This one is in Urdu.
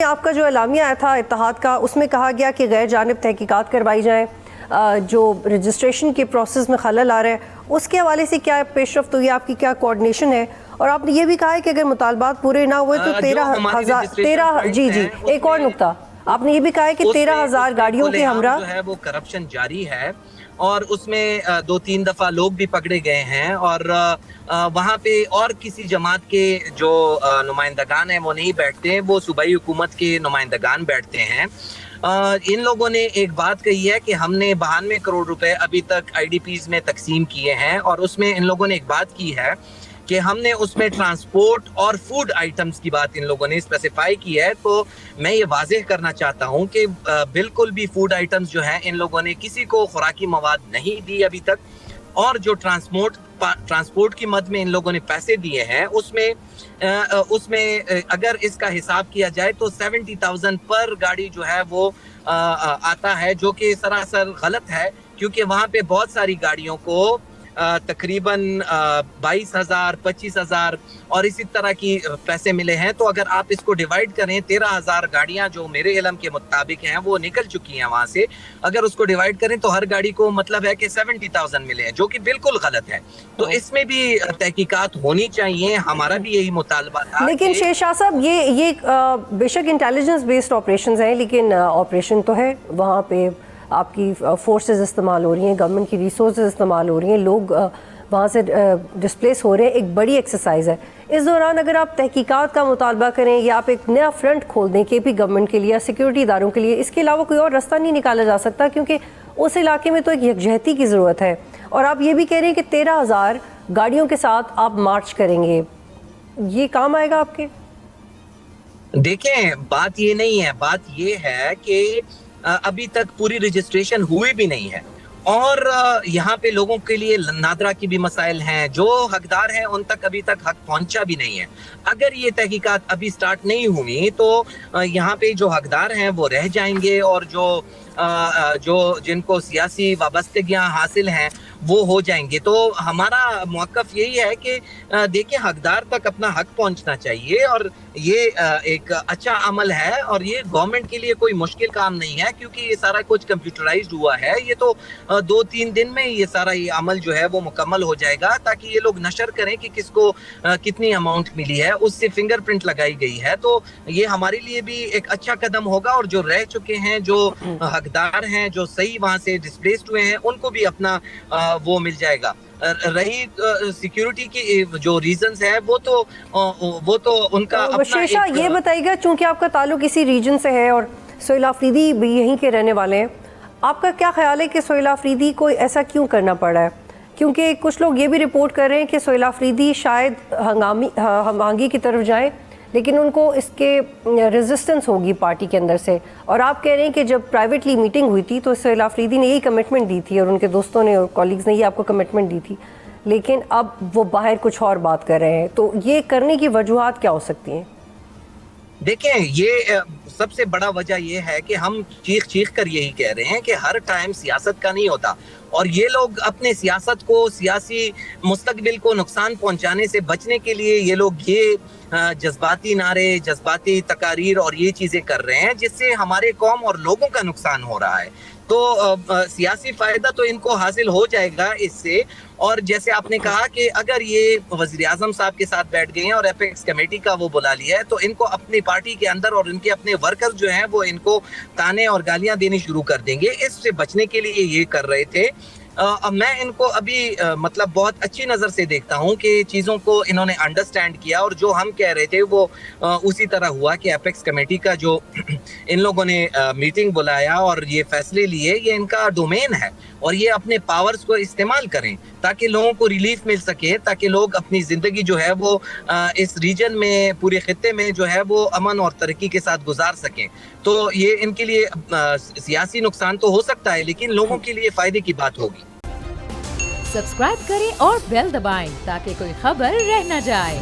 آپ کا جو اعلامیہ آیا تھا اتحاد کا، اس میں کہا گیا کہ غیر جانب تحقیقات کروائی جائیں، جو رجسٹریشن کے پروسیس میں خلل آ رہا ہے اس کے حوالے سے کیا پیش رفت ہوئی، آپ کی کیا کوارڈینیشن ہے؟ اور آپ نے یہ بھی کہا ہے کہ اگر مطالبات پورے نہ ہوئے تو 13,000 جی ایک اور نقطہ آپ نے یہ بھی کہا ہے کہ 13,000 گاڑیوں کے ہمراہ جو ہے وہ کرپشن جاری ہے، اور اس میں 2-3 دفعہ لوگ بھی پکڑے گئے ہیں، اور وہاں پہ اور کسی جماعت کے جو نمائندگان ہیں وہ نہیں بیٹھتے، وہ صوبائی حکومت کے نمائندگان بیٹھتے ہیں۔ ان لوگوں نے ایک بات کہی ہے کہ ہم نے 92 کروڑ روپے ابھی تک آئی ڈی پیز میں تقسیم کیے ہیں، اور اس میں ان لوگوں نے ایک بات کی ہے کہ ہم نے اس میں ٹرانسپورٹ اور فوڈ آئٹمز کی بات ان لوگوں نے اسپیسیفائی کی ہے۔ تو میں یہ واضح کرنا چاہتا ہوں کہ بالکل بھی فوڈ آئٹمز جو ہیں ان لوگوں نے کسی کو خوراکی مواد نہیں دی ابھی تک، اور جو ٹرانسپورٹ کی مد میں ان لوگوں نے پیسے دیے ہیں اس میں اگر اس کا حساب کیا جائے تو 70,000 پر گاڑی جو ہے وہ آتا ہے، جو کہ سراسر غلط ہے، کیونکہ وہاں پہ بہت ساری گاڑیوں کو تقریباً 22,000 25,000 اور اسی طرح کی پیسے ملے ہیں۔ تو اگر آپ اس کو ڈیوائیڈ کریں، 13,000 گاڑیاں جو میرے علم کے مطابق ہیں وہ نکل چکی ہیں وہاں سے، اگر اس کو ڈیوائیڈ کریں تو ہر گاڑی کو مطلب ہے کہ 70,000 ملے ہیں، جو کہ بالکل غلط ہے۔ تو اس میں بھی تحقیقات ہونی چاہیے، ہمارا بھی یہی مطالبہ تھا۔ لیکن شیر شاہ صاحب یہ بے شک انٹیلیجنس بیسڈ آپریشنز ہیں، لیکن آپریشن تو ہے، وہاں پہ آپ کی فورسز استعمال ہو رہی ہیں، گورنمنٹ کی ریسورسز استعمال ہو رہی ہیں، لوگ وہاں سے ڈسپلیس ہو رہے ہیں، ایک بڑی ایکسرسائز ہے۔ اس دوران اگر آپ تحقیقات کا مطالبہ کریں یا آپ ایک نیا فرنٹ کھول دیں کے پی گورنمنٹ کے لیے یا سیکیورٹی اداروں کے لیے، اس کے علاوہ کوئی اور راستہ نہیں نکالا جا سکتا، کیونکہ اس علاقے میں تو ایک یکجہتی کی ضرورت ہے۔ اور آپ یہ بھی کہہ رہے ہیں کہ 13,000 گاڑیوں کے ساتھ آپ مارچ کریں گے، یہ کام آئے گا آپ کے؟ دیکھیں، بات یہ نہیں ہے، بات یہ ہے کہ ابھی تک پوری رجسٹریشن ہوئی بھی نہیں ہے، اور یہاں پہ لوگوں کے لیے نادرا کی بھی مسائل ہیں، جو حقدار ہیں ان تک ابھی تک حق پہنچا بھی نہیں ہے۔ اگر یہ تحقیقات ابھی سٹارٹ نہیں ہوئی تو یہاں پہ جو حقدار ہیں وہ رہ جائیں گے، اور جن کو سیاسی وابستگیاں حاصل ہیں وہ ہو جائیں گے۔ تو ہمارا موقف یہی ہے کہ دیکھیں، حقدار تک اپنا حق پہنچنا چاہیے، اور یہ ایک اچھا عمل ہے، اور یہ گورنمنٹ کے لیے کوئی مشکل کام نہیں ہے، کیونکہ یہ سارا کچھ کمپیوٹرائزڈ ہوا ہے۔ یہ تو 2-3 دن میں یہ سارا یہ عمل جو ہے وہ مکمل ہو جائے گا، تاکہ یہ لوگ نشر کریں کہ کس کو کتنی اماؤنٹ ملی ہے، اس سے فنگر پرنٹ لگائی گئی ہے۔ تو یہ ہمارے لیے بھی ایک اچھا قدم ہوگا، اور جو رہ چکے ہیں، جو حقدار ہیں، جو صحیح وہاں سے ڈسپلیسڈ ہوئے ہیں، ان کو بھی اپنا وہ مل جائے گا۔ رہی سیکیورٹی کی جو ریزنز ہے وہ تو ان کا اپنا شیر شاہ یہ بتائیے گا، چونکہ آپ کا تعلق اسی ریجن سے ہے اور سہیل آفریدی بھی یہیں کے رہنے والے ہیں، آپ کا کیا خیال ہے کہ سہیل آفریدی کو ایسا کیوں کرنا پڑا ہے؟ کیونکہ کچھ لوگ یہ بھی رپورٹ کر رہے ہیں کہ سہیل آفریدی شاید ہمانگی کی طرف جائیں، لیکن ان کو اس کے ریزسٹنس ہوگی پارٹی کے اندر سے، اور آپ کہہ رہے ہیں کہ جب پرائیویٹلی میٹنگ ہوئی تھی تو سہیل آفریدی نے یہی کمٹمنٹ دی تھی، اور ان کے دوستوں نے اور کالیگز نے یہ آپ کو کمٹمنٹ دی تھی، لیکن اب وہ باہر کچھ اور بات کر رہے ہیں۔ تو یہ کرنے کی وجوہات کیا ہو سکتی ہیں؟ دیکھیں، یہ سب سے بڑا وجہ یہ ہے کہ ہم چیخ کر یہی کہہ رہے ہیں کہ ہر ٹائم سیاست کا نہیں ہوتا، اور یہ لوگ اپنے سیاست کو، سیاسی مستقبل کو نقصان پہنچانے سے بچنے کے لیے یہ لوگ یہ جذباتی نعرے، جذباتی تقاریر اور یہ چیزیں کر رہے ہیں، جس سے ہمارے قوم اور لوگوں کا نقصان ہو رہا ہے۔ تو سیاسی فائدہ تو ان کو حاصل ہو جائے گا اس سے، اور جیسے آپ نے کہا کہ اگر یہ وزیر اعظم صاحب کے ساتھ بیٹھ گئے ہیں اور ایپیکس کمیٹی کا وہ بلا لیا ہے، تو ان کو اپنی پارٹی کے اندر اور ان کے اپنے ورکر جو ہیں وہ ان کو تانے اور گالیاں دینی شروع کر دیں گے۔ اس سے بچنے کے لیے یہ کر رہے تھے۔ میں ان کو ابھی مطلب بہت اچھی نظر سے دیکھتا ہوں کہ چیزوں کو انہوں نے انڈرسٹینڈ کیا، اور جو ہم کہہ رہے تھے وہ اسی طرح ہوا کہ ایپیکس کمیٹی کا جو ان لوگوں نے میٹنگ بلایا اور یہ فیصلے لیے، یہ ان کا ڈومین ہے، اور یہ اپنے پاورز کو استعمال کریں تاکہ لوگوں کو ریلیف مل سکے، تاکہ لوگ اپنی زندگی جو ہے وہ اس ریجن میں، پورے خطے میں جو ہے وہ امن اور ترقی کے ساتھ گزار سکیں۔ تو یہ ان کے لیے سیاسی نقصان تو ہو سکتا ہے، لیکن لوگوں کے لیے فائدے کی بات ہوگی۔ سبسکرائب کریں اور بیل دبائیں تاکہ کوئی خبر رہ نہ جائے۔